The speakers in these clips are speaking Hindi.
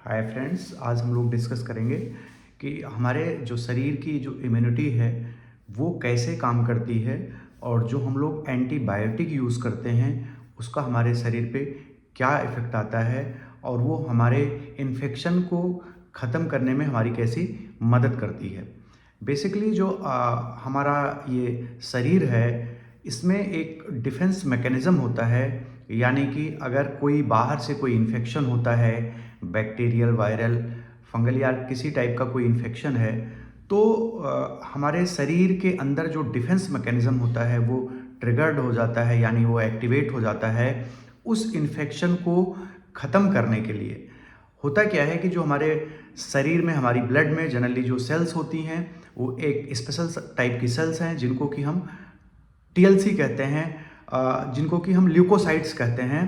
हाय फ्रेंड्स, आज हम लोग डिस्कस करेंगे कि हमारे जो शरीर की जो इम्यूनिटी है वो कैसे काम करती है और जो हम लोग एंटीबायोटिक यूज़ करते हैं उसका हमारे शरीर पे क्या इफ़ेक्ट आता है और वो हमारे इन्फेक्शन को ख़त्म करने में हमारी कैसी मदद करती है। बेसिकली जो हमारा ये शरीर है इसमें एक डिफेंस मैकेनिज़्म होता है, यानी कि अगर कोई बाहर से कोई इन्फेक्शन होता है, बैक्टीरियल, वायरल, फंगल या किसी टाइप का कोई इन्फेक्शन है, तो हमारे शरीर के अंदर जो डिफेंस मैकेनिज़्म होता है वो ट्रिगर्ड हो जाता है, यानी वो एक्टिवेट हो जाता है उस इन्फेक्शन को ख़त्म करने के लिए। होता क्या है कि जो हमारे शरीर में, हमारी ब्लड में जनरली जो सेल्स होती हैं वो एक स्पेशल टाइप की सेल्स हैं जिनको कि हम टीएलसी कहते हैं, जिनको कि हम ल्यूकोसाइट्स कहते हैं।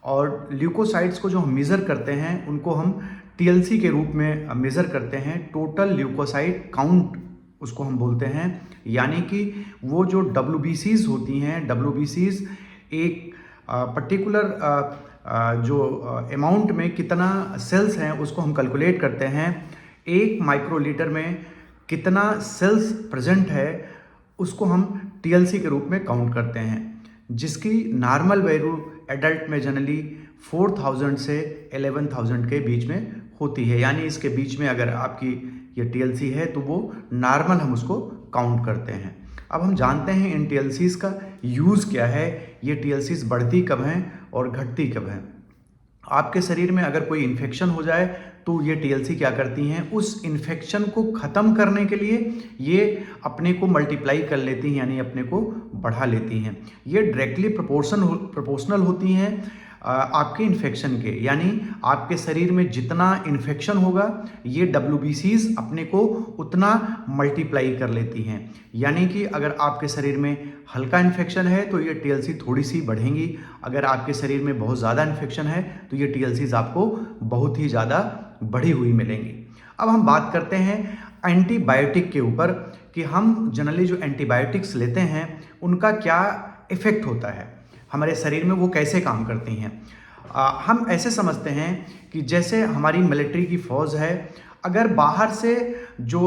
और ल्यूकोसाइट्स को जो हम मेज़र करते हैं उनको हम टीएलसी के रूप में मेज़र करते हैं। टोटल ल्यूकोसाइट काउंट उसको हम बोलते हैं, यानी कि वो जो डब्ल्यूबीसीज होती हैं, डब्ल्यूबीसीज एक पर्टिकुलर जो अमाउंट में कितना सेल्स हैं उसको हम कैलकुलेट करते हैं। एक माइक्रोलीटर में कितना सेल्स प्रेजेंट है उसको हम टीएलसी के रूप में काउंट करते हैं, जिसकी नॉर्मल वैल्यू एडल्ट में जनरली 4000 से 11000 के बीच में होती है। यानी इसके बीच में अगर आपकी ये टीएलसी है तो वो नॉर्मल हम उसको काउंट करते हैं। अब हम जानते हैं इन टीएलसीज़ का यूज़ क्या है, ये टीएलसीज़ बढ़ती कब हैं और घटती कब हैं। आपके शरीर में अगर कोई इन्फेक्शन हो जाए तो ये टीएलसी क्या करती हैं, उस इन्फेक्शन को ख़त्म करने के लिए ये अपने को मल्टीप्लाई कर लेती हैं, यानी अपने को बढ़ा लेती हैं। ये डायरेक्टली प्रोपोर्शनल होती हैं आपके इन्फेक्शन के, यानी आपके शरीर में जितना इन्फेक्शन होगा ये डब्ल्यूबीसीज अपने को उतना मल्टीप्लाई कर लेती हैं। यानी कि अगर आपके शरीर में हल्का इन्फेक्शन है तो ये टीएलसी थोड़ी सी बढ़ेंगी, अगर आपके शरीर में बहुत ज़्यादा इन्फेक्शन है तो ये टीएलसीज आपको बहुत ही ज़्यादा बढ़ी हुई मिलेंगी। अब हम बात करते हैं एंटीबायोटिक के ऊपर कि हम जनरली जो एंटीबायोटिक्स लेते हैं उनका क्या इफ़ेक्ट होता है हमारे शरीर में, वो कैसे काम करती हैं। हम ऐसे समझते हैं कि जैसे हमारी मिलिट्री की फ़ौज है, अगर बाहर से जो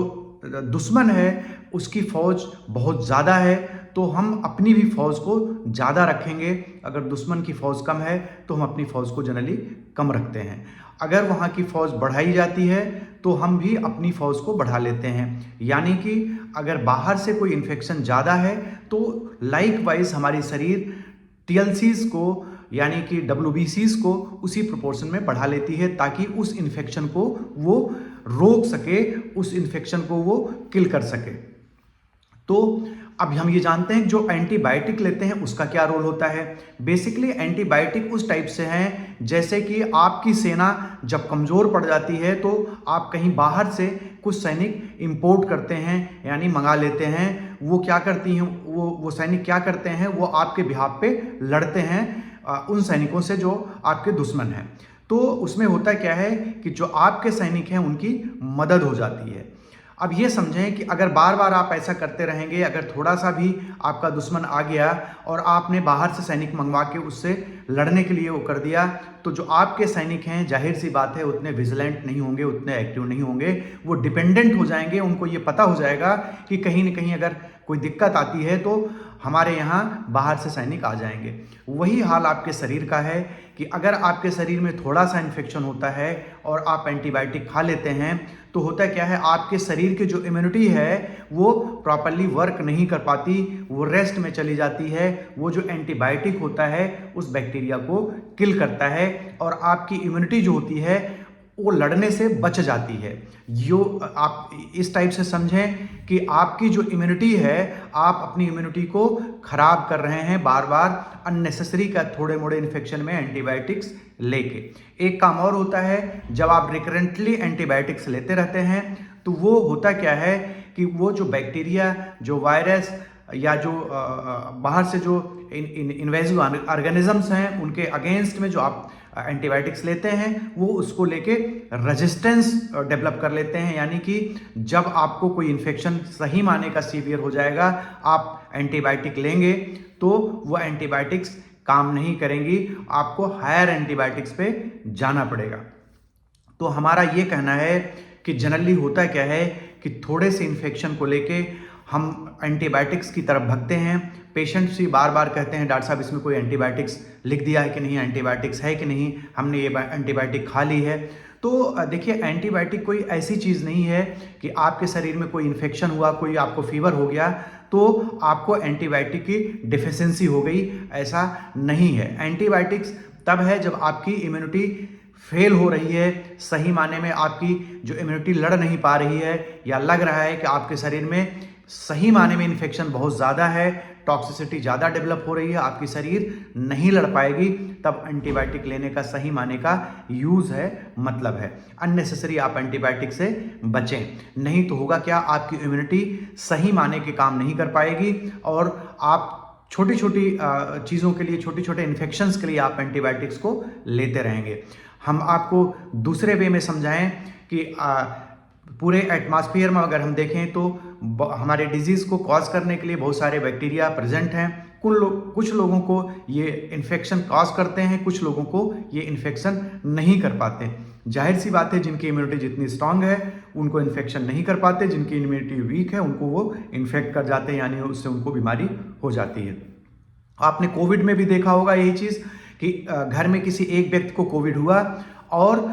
दुश्मन है उसकी फ़ौज बहुत ज़्यादा है तो हम अपनी भी फ़ौज को ज़्यादा रखेंगे। अगर दुश्मन की फ़ौज कम है तो हम अपनी फ़ौज को जनरली कम रखते हैं। अगर वहाँ की फ़ौज बढ़ाई जाती है तो हम भी अपनी फ़ौज को बढ़ा लेते हैं। यानी कि अगर बाहर से कोई इन्फेक्शन ज़्यादा है तो लाइक वाइज हमारी शरीर टीएलसीज़ को यानी कि डब्ल्यूबीसीज को उसी प्रोपोर्शन में बढ़ा लेती है ताकि उस इन्फेक्शन को वो रोक सके, उस इन्फेक्शन को वो किल कर सके। तो अब हम ये जानते हैं जो एंटीबायोटिक लेते हैं उसका क्या रोल होता है। बेसिकली एंटीबायोटिक उस टाइप से हैं जैसे कि आपकी सेना जब कमज़ोर पड़ जाती है तो आप कहीं बाहर से कुछ सैनिक इंपोर्ट करते हैं, यानी मंगा लेते हैं। वो क्या करती हैं, वो सैनिक क्या करते हैं, वो आपके बिहाफ पे लड़ते हैं उन सैनिकों से जो आपके दुश्मन हैं। तो उसमें होता क्या है कि जो आपके सैनिक हैं उनकी मदद हो जाती है। अब ये समझें कि अगर बार बार आप ऐसा करते रहेंगे, अगर थोड़ा सा भी आपका दुश्मन आ गया और आपने बाहर से सैनिक मंगवा के उससे लड़ने के लिए वो कर दिया, तो जो आपके सैनिक हैं जाहिर सी बात है उतने विजिलेंट नहीं होंगे, उतने एक्टिव नहीं होंगे, वो डिपेंडेंट हो जाएंगे। उनको ये पता हो जाएगा कि कहीं ना कहीं अगर कोई दिक्कत आती है तो हमारे यहाँ बाहर से सैनिक आ जाएंगे। वही हाल आपके शरीर का है कि अगर आपके शरीर में थोड़ा सा इन्फेक्शन होता है और आप एंटीबायोटिक खा लेते हैं तो होता क्या है, आपके शरीर की जो इम्यूनिटी है वो प्रॉपरली वर्क नहीं कर पाती, वो रेस्ट में चली जाती है। वो जो एंटीबायोटिक होता है उस बैक्टीरिया को किल करता है और आपकी इम्यूनिटी जो होती है वो लड़ने से बच जाती है। यो आप इस टाइप से समझें कि आपकी जो इम्यूनिटी है, आप अपनी इम्यूनिटी को खराब कर रहे हैं बार बार अननेसेसरी का थोड़े मोड़े इन्फेक्शन में एंटीबायोटिक्स लेके। एक काम और होता है, जब आप रिकरेंटली एंटीबायोटिक्स लेते रहते हैं तो वो होता क्या है कि वो जो बैक्टीरिया, जो वायरस या जो बाहर से जो इन्वेजिव ऑर्गेनिजम्स हैं उनके अगेंस्ट में जो आप एंटीबायोटिक्स लेते हैं वो उसको लेके रेजिस्टेंस डेवलप कर लेते हैं। यानी कि जब आपको कोई इन्फेक्शन सही माने का सीवियर हो जाएगा, आप एंटीबायोटिक लेंगे तो वो एंटीबायोटिक्स काम नहीं करेंगी, आपको हायर एंटीबायोटिक्स पे जाना पड़ेगा। तो हमारा ये कहना है कि जनरली होता क्या है कि थोड़े से इन्फेक्शन को लेके हम एंटीबायोटिक्स की तरफ भागते हैं। पेशेंट्स भी बार बार कहते हैं डॉक्टर साहब इसमें कोई एंटीबायोटिक्स लिख दिया है कि नहीं, एंटीबायोटिक्स है कि नहीं, हमने ये एंटीबायोटिक खा ली है। तो देखिए, एंटीबायोटिक कोई ऐसी चीज़ नहीं है कि आपके शरीर में कोई इन्फेक्शन हुआ, कोई आपको फीवर हो गया तो आपको एंटीबायोटिक की डिफिशिएंसी हो गई, ऐसा नहीं है। एंटीबायोटिक्स तब है जब आपकी इम्यूनिटी फेल हो रही है, सही माने में आपकी जो इम्यूनिटी लड़ नहीं पा रही है, या लग रहा है कि आपके शरीर में सही माने में इन्फेक्शन बहुत ज़्यादा है, टॉक्सिसिटी ज़्यादा डेवलप हो रही है, आपकी शरीर नहीं लड़ पाएगी, तब एंटीबायोटिक लेने का सही माने का यूज़ है, मतलब है। अननेसेसरी आप एंटीबायोटिक से बचें, नहीं तो होगा क्या, आपकी इम्यूनिटी सही माने के काम नहीं कर पाएगी और आप छोटी छोटी चीज़ों के लिए, छोटे छोटे इन्फेक्शंस के लिए आप एंटीबायोटिक्स को लेते रहेंगे। हम आपको दूसरे वे में समझाएं कि पूरे एटमॉस्फेयर में अगर हम देखें तो हमारे डिजीज़ को कॉज करने के लिए बहुत सारे बैक्टीरिया प्रेजेंट हैं। कुछ लोगों को ये इन्फेक्शन कॉज करते हैं, कुछ लोगों को ये इन्फेक्शन नहीं कर पाते। जाहिर सी बात है, जिनकी इम्यूनिटी जितनी स्ट्रांग है उनको इन्फेक्शन नहीं कर पाते, जिनकी इम्यूनिटी वीक है उनको वो इन्फेक्ट कर जाते हैं, यानी उससे उनको बीमारी हो जाती है। आपने कोविड में भी देखा होगा यही चीज़ कि घर में किसी एक व्यक्ति को कोविड हुआ और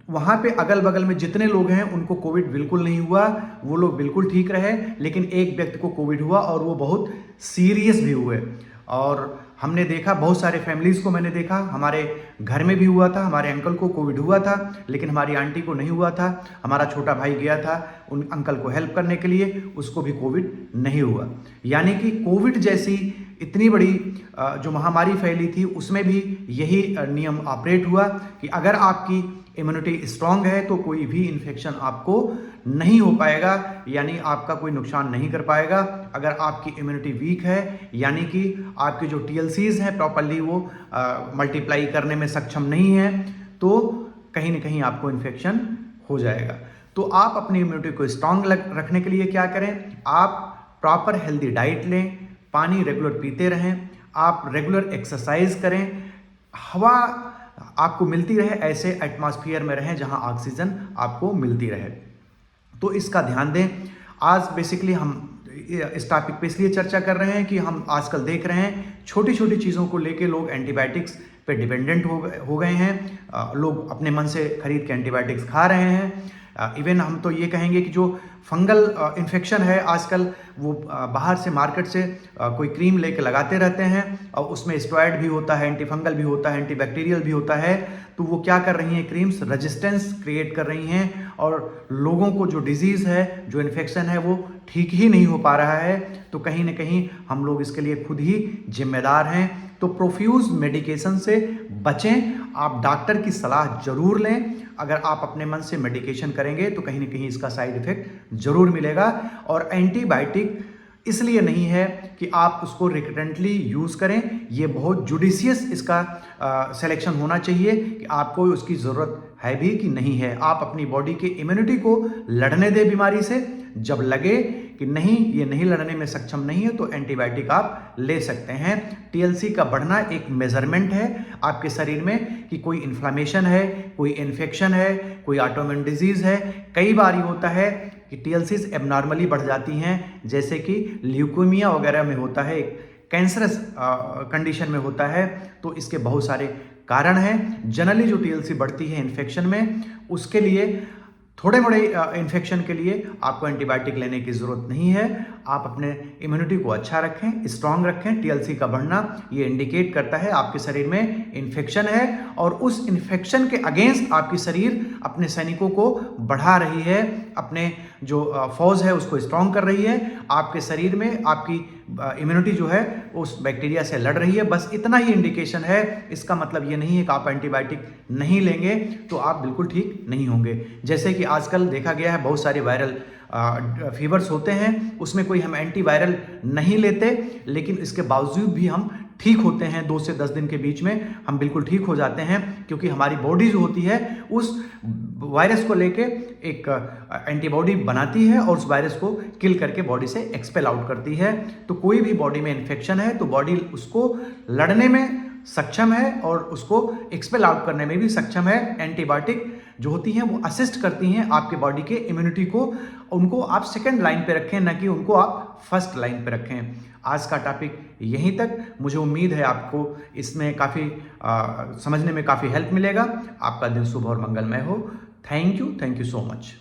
वहाँ पे अगल बगल में जितने लोग हैं उनको कोविड बिल्कुल नहीं हुआ, वो लोग बिल्कुल ठीक रहे, लेकिन एक व्यक्ति को कोविड हुआ और वो बहुत सीरियस भी हुए। और हमने देखा, बहुत सारे फैमिलीज़ को मैंने देखा, हमारे घर में भी हुआ था, हमारे अंकल को कोविड हुआ था लेकिन हमारी आंटी को नहीं हुआ था। हमारा छोटा भाई गया था उन अंकल को हेल्प करने के लिए, उसको भी कोविड नहीं हुआ। यानी कि कोविड जैसी इतनी बड़ी जो महामारी फैली थी उसमें भी यही नियम ऑपरेट हुआ कि अगर आपकी इम्यूनिटी स्ट्रांग है तो कोई भी इन्फेक्शन आपको नहीं हो पाएगा, यानी आपका कोई नुकसान नहीं कर पाएगा। अगर आपकी इम्यूनिटी वीक है, यानी कि आपके जो TLCs हैं प्रॉपरली वो मल्टीप्लाई करने में सक्षम नहीं है, तो कहीं ना कहीं आपको इन्फेक्शन हो जाएगा। तो आप अपनी इम्यूनिटी को स्ट्रांग रखने के लिए क्या करें, आप प्रॉपर हेल्दी डाइट लें, पानी रेगुलर पीते रहें, आप रेगुलर एक्सरसाइज करें, हवा आपको मिलती रहे, ऐसे एटमॉस्फेयर में रहें जहां ऑक्सीजन आपको मिलती रहे। तो इसका ध्यान दें। आज बेसिकली हम इस टॉपिक पे इसलिए चर्चा कर रहे हैं कि हम आजकल देख रहे हैं छोटी छोटी चीज़ों को लेके लोग एंटीबायोटिक्स पे डिपेंडेंट हो गए हैं। लोग अपने मन से खरीद के एंटीबायोटिक्स खा रहे हैं। इवन हम तो ये कहेंगे कि जो फंगल इन्फेक्शन है आजकल, वो बाहर से मार्केट से कोई क्रीम लेके लगाते रहते हैं और उसमें स्टेरॉइड भी होता है, एंटीफंगल भी होता है, एंटीबैक्टीरियल भी होता है। तो वो क्या कर रही हैं, क्रीम्स रेजिस्टेंस क्रिएट कर रही हैं और लोगों को जो डिजीज़ है, जो इन्फेक्शन है, वो ठीक ही नहीं हो पा रहा है। तो कहीं ना कहीं हम लोग इसके लिए खुद ही जिम्मेदार हैं। तो प्रोफ्यूज मेडिकेशन से बचें, आप डॉक्टर की सलाह जरूर लें। अगर आप अपने मन से मेडिकेशन करेंगे तो कहीं ना कहीं इसका साइड इफेक्ट जरूर मिलेगा। और एंटीबायोटिक इसलिए नहीं है कि आप उसको रिकरेंटली यूज़ करें, ये बहुत जुडिशियस इसका सिलेक्शन होना चाहिए कि आपको उसकी ज़रूरत है भी कि नहीं है। आप अपनी बॉडी के इम्यूनिटी को लड़ने दें बीमारी से, जब लगे कि नहीं, ये नहीं लड़ने में सक्षम नहीं है, तो एंटीबायोटिक आप ले सकते हैं। TLC का बढ़ना एक मेजरमेंट है आपके शरीर में कि कोई इन्फ्लामेशन है, कोई इन्फेक्शन है, कोई ऑटोइम्यून डिजीज़ है। कई बार ये होता है कि TLCs एबनॉर्मली बढ़ जाती हैं, जैसे कि ल्यूकेमिया वगैरह में होता है, कैंसरस कंडीशन में होता है। तो इसके बहुत सारे कारण हैं। जनरली जो TLC बढ़ती है इन्फेक्शन में, उसके लिए थोड़े मोड़े इन्फेक्शन के लिए आपको एंटीबायोटिक लेने की ज़रूरत नहीं है। आप अपने इम्यूनिटी को अच्छा रखें, स्ट्रांग रखें। TLC का बढ़ना ये इंडिकेट करता है आपके शरीर में इन्फेक्शन है और उस इन्फेक्शन के अगेंस्ट आपकी शरीर अपने सैनिकों को बढ़ा रही है, अपने जो फौज है उसको स्ट्रांग कर रही है। आपके शरीर में आपकी इम्यूनिटी जो है उस बैक्टीरिया से लड़ रही है। बस इतना ही इंडिकेशन है। इसका मतलब ये नहीं है कि आप एंटीबायोटिक नहीं लेंगे तो आप बिल्कुल ठीक नहीं होंगे। जैसे कि आजकल देखा गया है बहुत सारे वायरल फीवर्स होते हैं, उसमें कोई हम एंटीवायरल नहीं लेते, लेकिन इसके बावजूद भी हम ठीक होते हैं। 2 से 10 दिन के बीच में हम बिल्कुल ठीक हो जाते हैं, क्योंकि हमारी बॉडी जो होती है उस वायरस को लेके एक एंटीबॉडी बनाती है और उस वायरस को किल करके बॉडी से एक्सपेल आउट करती है। तो कोई भी बॉडी में इन्फेक्शन है तो बॉडी उसको लड़ने में सक्षम है और उसको एक्सपेल आउट करने में भी सक्षम है। एंटीबायोटिक जो होती हैं वो असिस्ट करती हैं आपके बॉडी के इम्यूनिटी को, उनको आप सेकंड लाइन पे रखें, ना कि उनको आप फर्स्ट लाइन पे रखें। आज का टॉपिक यहीं तक। मुझे उम्मीद है आपको इसमें काफ़ी समझने में काफ़ी हेल्प मिलेगा। आपका दिन शुभ और मंगलमय हो। Thank you so much.